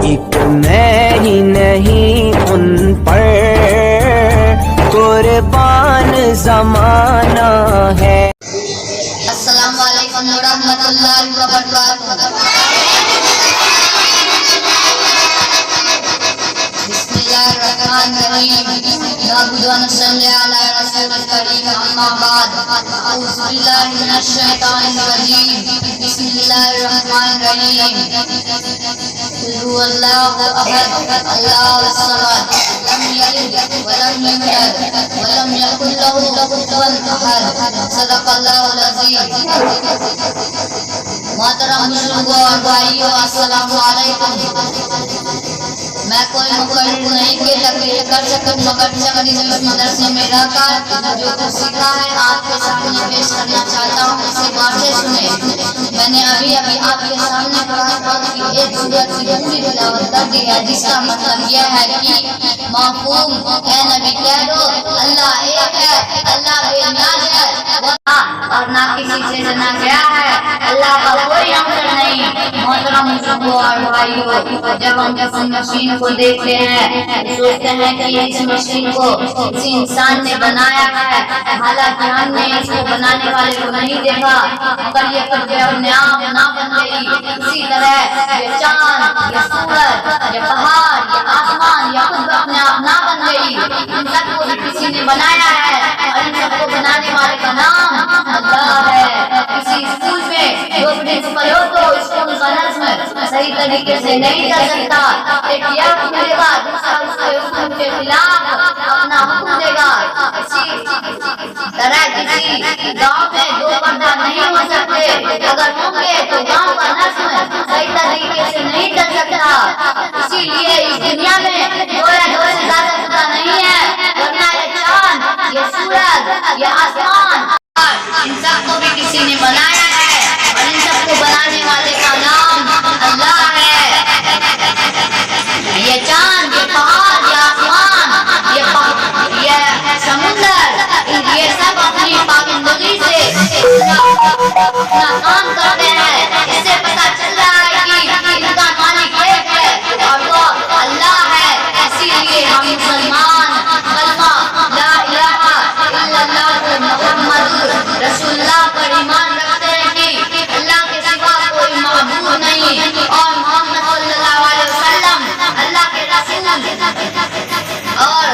ایک میں ہی نہیں ان پر قربان زمانہ ہے۔ السلام علیکم ورحمۃ اللہ وبرکاتہ۔ بسم اللہ الرحمن الرحیم۔ نعبد و نصلی علی رسول الکریم، اما بعد، اعوذ باللہ من الشیطان الرجیم، بسم اللہ الرحمن الرحیم۔ قل هو اللہ احد اللہ الصمد لم یلد ولم یولد ولم یکن له کفوا احد، صدق اللہ العظیم۔ محترم بزرگوں اور بھائیوں، السلام علیکم۔ میں کوئی مقرر نہیں کہ تقریر کر سکوں، مگر چند اس مدرسے میں رہ کر جو کچھ سیکھا ہے آپ کے سامنے پیش کرنا چاہتا ہوں، اسے غور سے سنیں۔ میں نے ابھی آپ کے سامنے قرآن کی ایک سورت کی پوری تلاوت کر دی ہے، جس کا مطلب یہ ہے کہ معصوم اے نبی کہہ دو اللہ ایک ہے، اللہ بے نیاز ہے اور نہ کسی سے جنا گیا ہے، اللہ کا کوئی ہمسر نہیں۔ محترم بزرگوں اور بھائیوں، جب ہم کسی مشین کو دیکھتے ہیں سوچتے ہیں کہ اس مشین کو کسی انسان نے بنایا ہے، حالانکہ ہم نے اس کو بنانے والے کو نہیں دیکھا، مگر یہ خود اپنے آپ نہ بن گئی۔ اسی طرح یہ چاند، یہ سورج، یہ پہاڑ، یہ آسمان، یہ خود اپنے آپ نہ بن گئی، ان سب کو بھی کسی نے بنایا ہے، اور ان سب کو بنانے والے کا نام اللہ ہے۔ کسی اسکول میں جو پرنسپل ہو تو اسکول کا نظم صحیح طریقے سے نہیں چل سکتا، ایک یہ حکم دے گا، دوسرا اس کے حکم کے خلاف اپنا حکم دے گا۔ اسی طرح کسی گاؤں میں دو پردہ نہیں ہو سکتے، اگر ہوں گے تو گاؤں کا نظم صحیح طریقے سے نہیں چل سکتا۔ اسی لیے اس دنیا میں دو یا دو سے زیادہ خدا نہیں ہے، ورنہ یہ چاند، یہ سورج، یہ آسمان، ان سب کو بھی کسی نے بنایا ہے، اور ان سب کو بنانے والے کا نام اللہ ہے۔ یہ چاند، یہ پہاڑ، یہ آسمان، یہ سمندر، یہ سب اپنی پابندگی سے اپنا کام کرتے ہیں۔ اس سے پتہ چل رہا ہے کہ ان کا مالک ایک ہے اور وہ اللہ ہے۔ اسی لیے ہم مسلمان کلمہ لا الہ الا اللہ محمد رسول اللہ پر ایمان رکھتے ہیں کہ اللہ کے سوا کوئی معبود نہیں، اور محمد صلی اللہ علیہ وسلم اللہ کے رسول اور